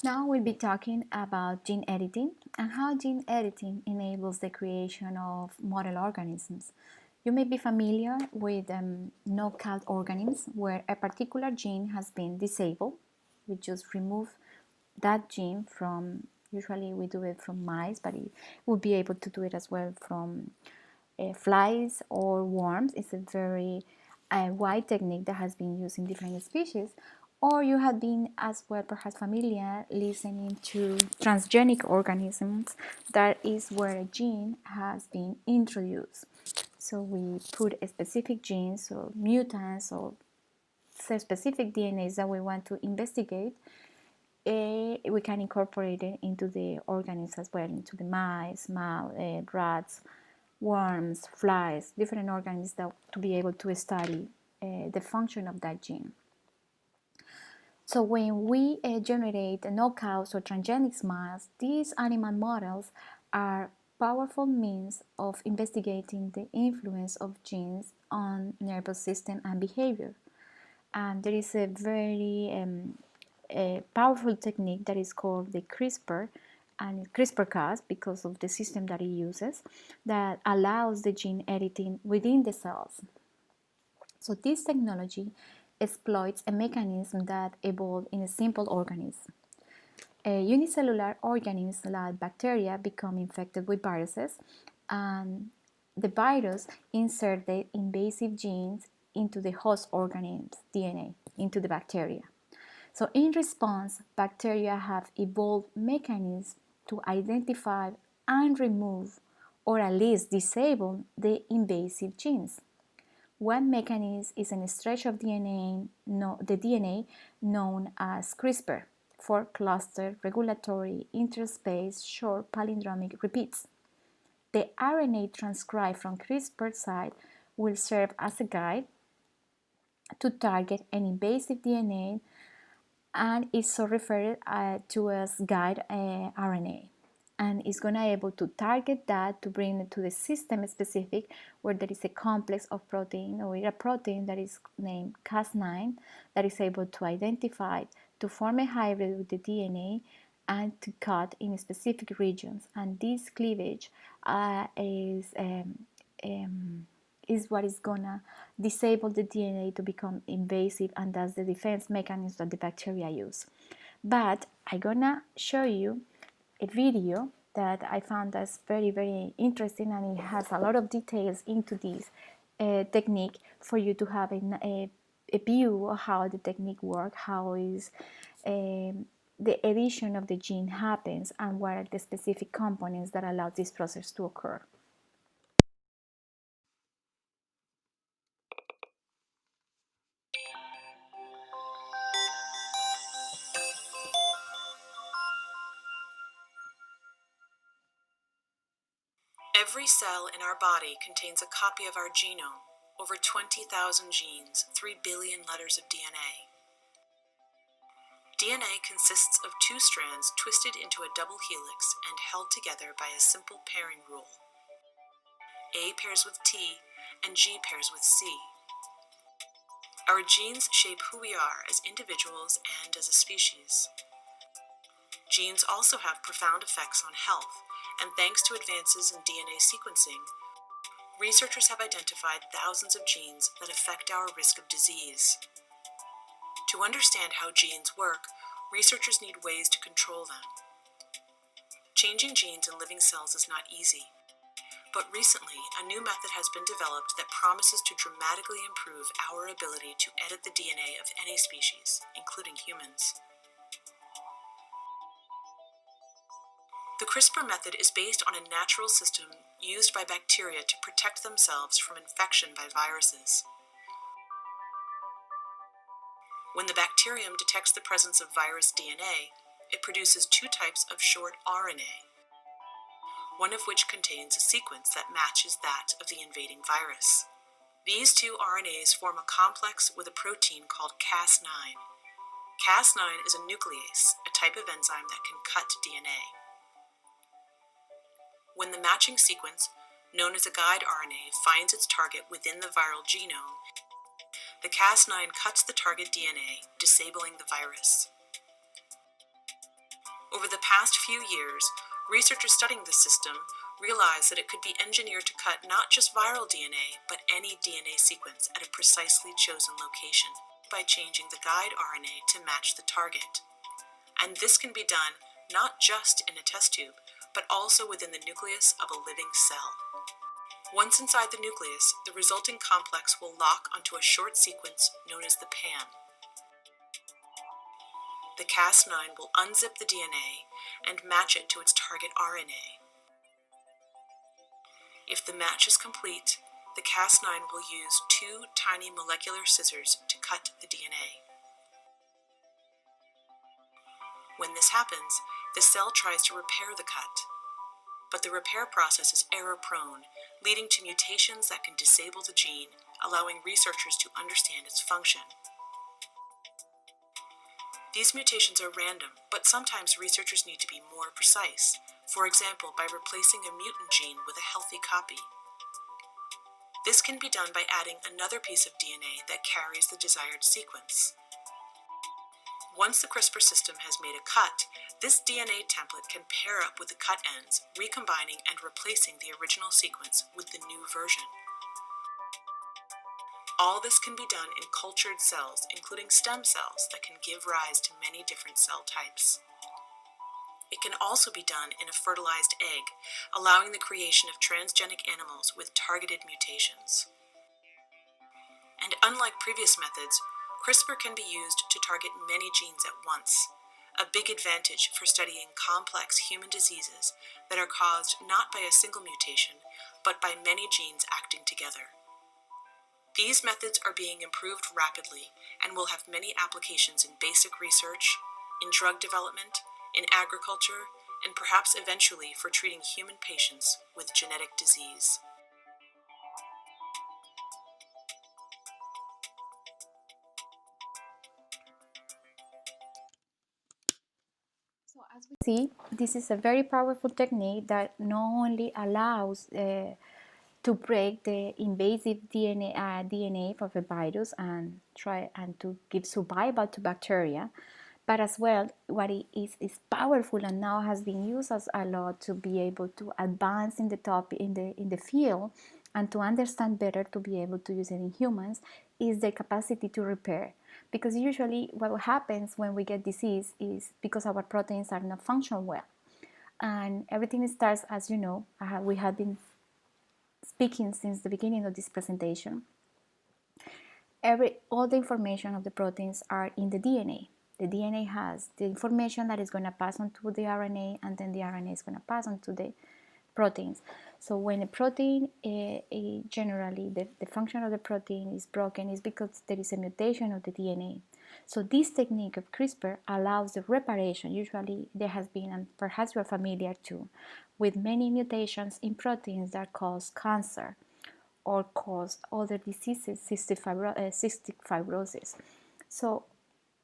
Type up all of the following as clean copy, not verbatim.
Now we'll be talking about gene editing and how gene editing enables the creation of model organisms. You may be familiar with knockout organisms where a particular gene has been disabled. We just remove that gene from, usually we do it from mice, but it would be able to do it as well from flies or worms. It's a very wide technique that has been used in different species. Or you have been as well perhaps familiar listening to transgenic organisms. That is where a gene has been introduced. So we put a specific genes or mutants or specific DNAs that we want to investigate. We can incorporate it into the organisms as well, into the mice, rats, worms, flies, different organisms that, to be able to study the function of that gene. So when we generate knockouts or transgenic mice, these animal models are powerful means of investigating the influence of genes on nervous system and behavior. And there is a very a powerful technique that is called the CRISPR and CRISPR-Cas because of the system that it uses that allows the gene editing within the cells. So this technology exploits a mechanism that evolved in a simple organism. Unicellular organisms like bacteria become infected with viruses, and the virus inserts the invasive genes into the host organism's DNA, into the bacteria. So in response, bacteria have evolved mechanisms to identify and remove, or at least disable, the invasive genes. One mechanism is a stretch of DNA, the DNA known as CRISPR, for clustered regulatory interspace short palindromic repeats. The RNA transcribed from CRISPR site will serve as a guide to target an invasive DNA and is so referred to as guide RNA, and is going to able to target that to bring it to the system specific where there is a complex of protein or a protein that is named Cas9 that is able to identify to form a hybrid with the DNA and to cut in specific regions. And this cleavage is what is gonna disable the DNA to become invasive, and that's the defense mechanism that the bacteria use. But I'm gonna show you a video that I found that's very, very interesting, and it has a lot of details into this technique for you to have a view of how the technique works, how is the edition of the gene happens, and what are the specific components that allow this process to occur. Every cell in our body contains a copy of our genome, over 20,000 genes, 3 billion letters of DNA. DNA consists of two strands twisted into a double helix and held together by a simple pairing rule. A pairs with T and G pairs with C. Our genes shape who we are as individuals and as a species. Genes also have profound effects on health, and thanks to advances in DNA sequencing, researchers have identified thousands of genes that affect our risk of disease. To understand how genes work, researchers need ways to control them. Changing genes in living cells is not easy, but recently a new method has been developed that promises to dramatically improve our ability to edit the DNA of any species, including humans. The CRISPR method is based on a natural system used by bacteria to protect themselves from infection by viruses. When the bacterium detects the presence of virus DNA, it produces two types of short RNA, one of which contains a sequence that matches that of the invading virus. These two RNAs form a complex with a protein called Cas9. Cas9 is a nuclease, a type of enzyme that can cut DNA. When the matching sequence, known as a guide RNA, finds its target within the viral genome, the Cas9 cuts the target DNA, disabling the virus. past few years, researchers studying this system realized that it could be engineered to cut not just viral DNA, but any DNA sequence at a precisely chosen location by changing the guide RNA to match the target. And this can be done not just in a test tube, but also within the nucleus of a living cell. Once inside the nucleus, the resulting complex will lock onto a short sequence known as the PAM. The Cas9 will unzip the DNA and match it to its target RNA. If the match is complete, the Cas9 will use two tiny molecular scissors to cut the DNA. When this happens, the cell tries to repair the cut, but the repair process is error-prone, leading to mutations that can disable the gene, allowing researchers to understand its function. These mutations are random, but sometimes researchers need to be more precise, for example, by replacing a mutant gene with a healthy copy. This can be done by adding another piece of DNA that carries the desired sequence. Once the CRISPR system has made a cut, this DNA template can pair up with the cut ends, recombining and replacing the original sequence with the new version. All this can be done in cultured cells, including stem cells that can give rise to many different cell types. It can also be done in a fertilized egg, allowing the creation of transgenic animals with targeted mutations. And unlike previous methods, CRISPR can be used to target many genes at once, a big advantage for studying complex human diseases that are caused not by a single mutation, but by many genes acting together. These methods are being improved rapidly and will have many applications in basic research, in drug development, in agriculture, and perhaps eventually for treating human patients with genetic disease. So as we see, this is a very powerful technique that not only allows to break the invasive DNA of a virus and try and to give survival to bacteria, but as well what it is powerful and now has been used as a lot to be able to advance in the field and to understand better to be able to use it in humans is the capacity to repair. Because usually what happens when we get disease is because our proteins are not functional well. And everything starts, as you know, we have been speaking since the beginning of this presentation. All the information of the proteins are in the DNA. The DNA has the information that is going to pass on to the RNA, and then the RNA is going to pass on to the proteins. So when a protein, generally the function of the protein is broken is because there is a mutation of the DNA. So this technique of CRISPR allows the reparation. Usually there has been, and perhaps you are familiar too, with many mutations in proteins that cause cancer or cause other diseases, cystic fibrosis. So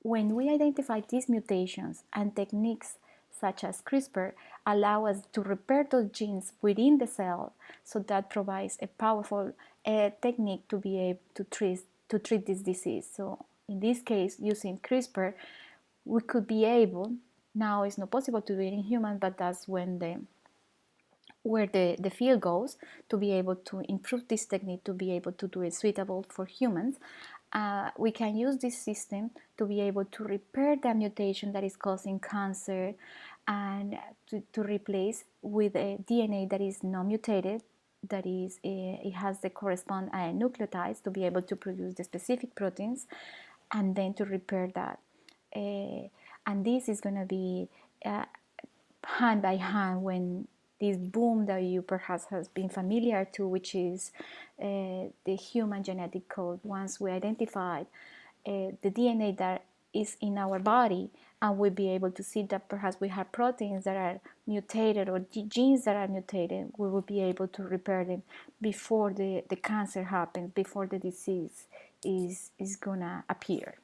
when we identify these mutations, and techniques such as CRISPR allow us to repair those genes within the cell, so that provides a powerful technique to be able to treat this disease. So in this case, using CRISPR, we could be able, now it's not possible to do it in humans, but that's when where the field goes, to be able to improve this technique, to be able to do it suitable for humans. We can use this system to be able to repair the mutation that is causing cancer and to replace with a DNA that is not mutated, that is, it has the corresponding nucleotides to be able to produce the specific proteins, and then to repair that. And this is going to be hand by hand when this boom that you perhaps has been familiar to, which is the human genetic code. Once we identify the DNA that is in our body, and we'll be able to see that perhaps we have proteins that are mutated or genes that are mutated, we will be able to repair them before the cancer happens, before the disease is gonna appear.